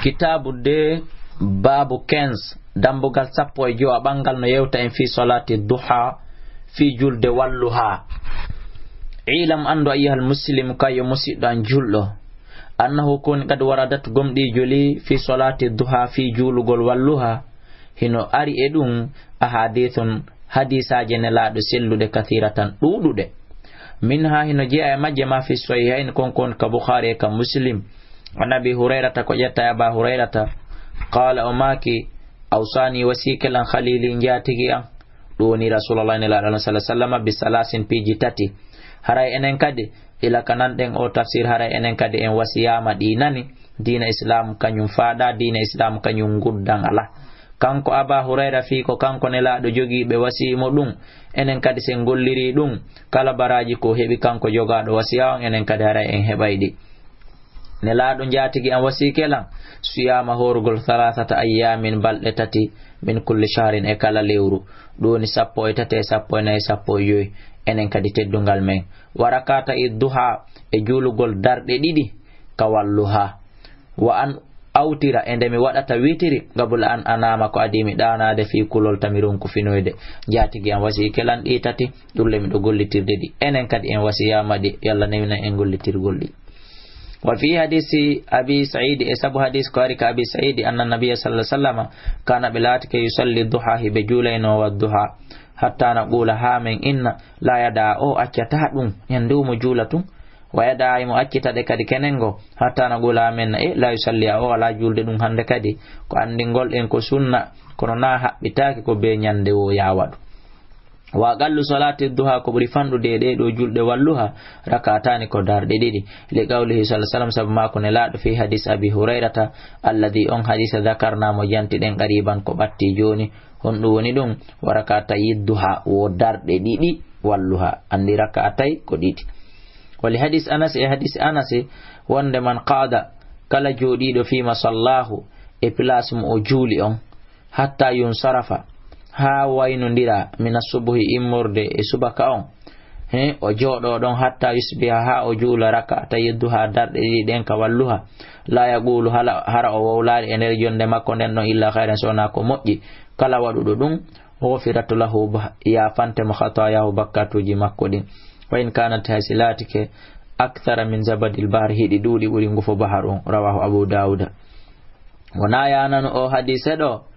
kitabu de babu 15 dambugal sappo e jowa bangal no yewta en fi salati duha fi julde walluha. ilam ando ayyuhal muslim kayo musidɗo an julɗo annahu kun qad waradat gomɗi joli fi salati duha fi julugol walluha hino ari e ɗum ahadithun hadisaje nelaɗo selluɗe kathiratan ɗuɗuɗe minha hino jeeya e majje ma fi sahihain konkon ka bukhari e ka muslim an abi hurairata ko ƴetta aba hurairata qala o maki awsani wasikelan khalili njatigi an ɗoni rasulullah nelaɗo sallallahu alaihi wasallam bi salasin piji tati haray enen kadi ila kananɗen o tafsir haray enen kadi en wasiyama ɗinani dina islam kañum faada dina islam kañum guddan ala kanko aba hurayra fi ko kanko nelaɗo jogiiɓe wasimo ɗum enen kadi sen golliri ɗum kala baraji ko heɓi kanko jogaɗo wasiya on enen kadi haray en heɓayɗi nelaɗo jatigi an wasikelan suyama horugol 3 ayyamin balɗe tati min kulli shahrin e kala lewru ɗoni 13 14 15 enen kadi teddungal men warakata e duha e julugol darɗe ɗiɗi ka walluha wa an awtira e nde mi waɗata witiri gabul an anama ko adi mi ɗanade fi kulol tamirun ko finoyde jatigi an wasi kelan ɗi tati ɗulle miɗo gollitirde ɗi enen kadi en wasiyama ɗi yalla nawina en gollitirgol ɗi wa fi hadisi abi sa'id e sabu hadis ko ari ka abi sa'id anna nabiyya sallallahu alaihi wasallam kana bilatike yusalli duha hibe julayno wa duha hatta naqula ha men inna la yada o accata ɗum yandumo julatum wa yada mo accitade kadi kenengo hatta naqula men e la yusalli o ala julde ɗum hande kadi ko andingol en ko sunna kono na haɓɓitaki ko be nyande o yawaɗu wa gallu salati duha ko ɓuri fanɗude ɗe ɗo julɗe walluha rakatani ko darɗe ɗiɗi li qawlihi sallallahu alaihi wasallam sabu mako ne laaɗo fi hadis abi hurairata alladhi on hadisa dhakarnamo jantiɗen qariban ko ɓatti joni hon ɗum woni ɗum wa rakatayi duha wo darɗe ɗiɗi walluha andi rakatay ko ɗiɗi wali hadis anas e hadis anas wonde man qada kala joɗiɗo fi masallahu e place mo o juuli on hatta yunsarafa ha waynodira mina subuhi immorde e subaka on o jooɗo ɗon hatta yusbiha ha o juula rakata yedduha darɗe ɗiɗi ɗen ka walluha la yaqulu hara o wowlaari e nder jonde makko nden ɗon illa hayran sowna ko moƴƴi kala waɗuɗo ɗum ghufiratu lahu yafantemo khatayahu bakkatuji makko ɗin wa in kanat hasilatike akthara min zabadil bahar hiɗi ɗuuɗi ɓuri ngufo bahar on rawahu abu dauda wona yanano o hadise ɗo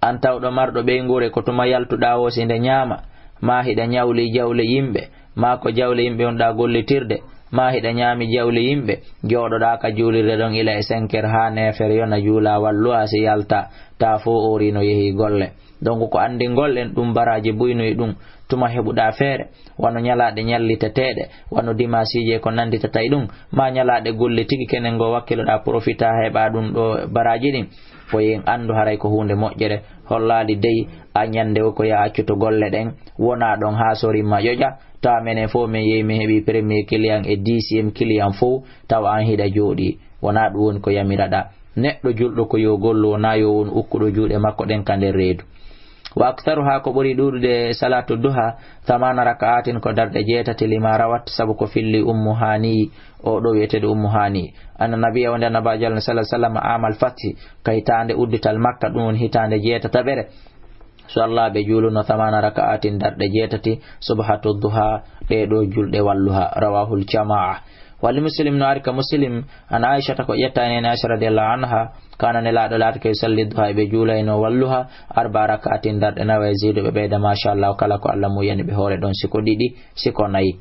an tawɗo marɗo ɓeygure ko tuma yaltuɗa wosi nde ñaama ma hiɗa ñawli jawle yimɓe ma ko jawle yimɓe on ɗa gollitirde ma hiɗa ñaami jawle yimɓe jooɗoɗa ka juulirde ɗon ila e 5 heures ha 9 heures yona juula walluha si yalta ta fo orino yeehi golle donc ko andi gollen ɗum baraji buynoyi ɗum tuma heɓuɗa feere wano ñalaɗe ñalliteteɗe wano dimasije ko nanditata ɗum ma ñalaɗe golle tigi kenen go wakkiloɗa profita heɓa ɗum ɗo baraji ɗin fo yen andu haray ko hunde moƴƴere hollali dey a ñande o ko ya accuto golle ɗen wona ɗon ha sorima ƴoƴa tawa menen fo min yehi min heeɓi premier client e 10e client fo tawa an hiɗa jooɗi wona ɗum woni ko yamiraɗa neɗɗo julɗo ko yo gollu wona yo won ukkuɗo juuɗe makko ɗen ka nder reedu wa aktharuha ko ɓuri ɗuɗude salatu duha 8 raka'atin ko darɗe 8 lima rawat sabu ko filli ummu hani o ɗo wiyetede ummu hani anna nabiya wonde annabajo Allah sallallahu alaihi wasallam amal fathi ka hitande uddital makka ɗum woni hitande 8 so Allah ɓe juuluno 8 raka'atin darɗe 8 subhatu duha ɗe ɗo julɗe walluha rawahul jamaa wali muslim no arka muslim an aisha ko ƴettani en aisha radiyallahu anha kana nelaɗo laatake yusalli duha ɓe juulayno walluha 4 raka'atin darɗe 9 ziido ɓe ɓeyda machallah kala ko Allah muyani ɓe hoore ɗon siko ɗiɗi siko nayi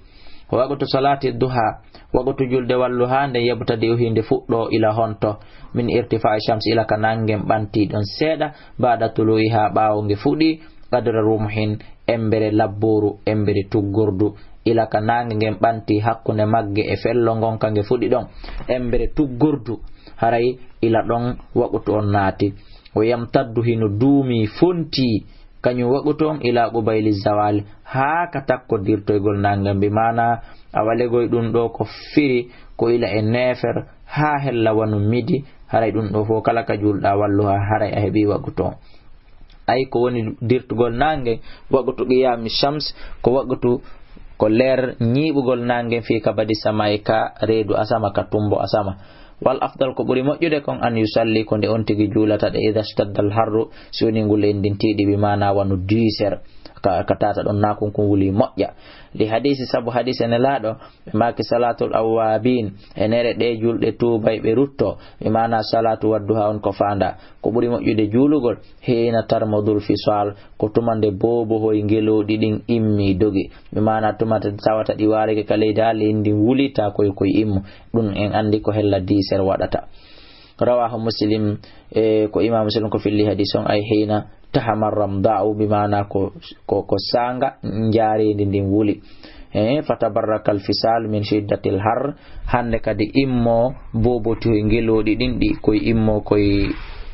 waqtu salati duha waqtu julde walluha nde yebtadi o hinde fuɗɗo ila honto min irtifa'i shams ila ka nangem ɓanti ɗon seeɗa baada tuluyi ha ɓawo nge fuɗi qadra rumhin embere labburu embere tuggordu ila ka nange ngen ɓanti hakkunde magge e fello ngon ka nge fuɗi ɗon embere tuggordu haray ila ɗon waqtu on naati o yamtaddu hino duumi fonti kañum waqtu on ila qubayli zawal ha ka takkodirtoygol nangam bi mana a walegoy ɗum ɗo ko firi ko ila e 9 heures ha hella wanu midi haray ɗum ɗo fo kala ka julɗa walluha haray a heeɓi waqtu on ay ko woni dirtugol nange waqtu qiyami shams ko waqtu ko leer ñiɓugol nange fi ka badi sama e ka reedu asama ka tumbo asama wal afdal ko ɓuri moƴƴude kon an yusalli ko nde on tigi juulata ɗe ida stadda al harru si woni ngule ndintiɗi ɓe mana wano duiser ka tata ɗon na kon wuli moƴƴa li hadisi sabu hadise ne laaɗo ɓe maki salatul awwabin e nere ɗe julɗe tubay ɓe rutto ɓe mana salatu wadduha on ko fanda ko ɓuri moƴƴude juulugol hina tarmodul fisal ko tumande bobohoy ngeloɗi ɗin immi dogi ɓe mana tumata tawata ɗi warike ka leydi ha leydi wulita koye immu ɗum en andi ko hella diser waɗata rawahu muslim ko imam muslim ko filli hadis on ay hina tahamar ramda'u bimana ko sanga njarendi ndin wuli fatabarrakal fisal min shiddatil har hande kadi immo boboti ngeloɗi ɗin ɗi koye immo koye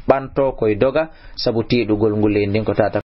ɓanto koye doga sabu tiɗugol ngule ndin ko tata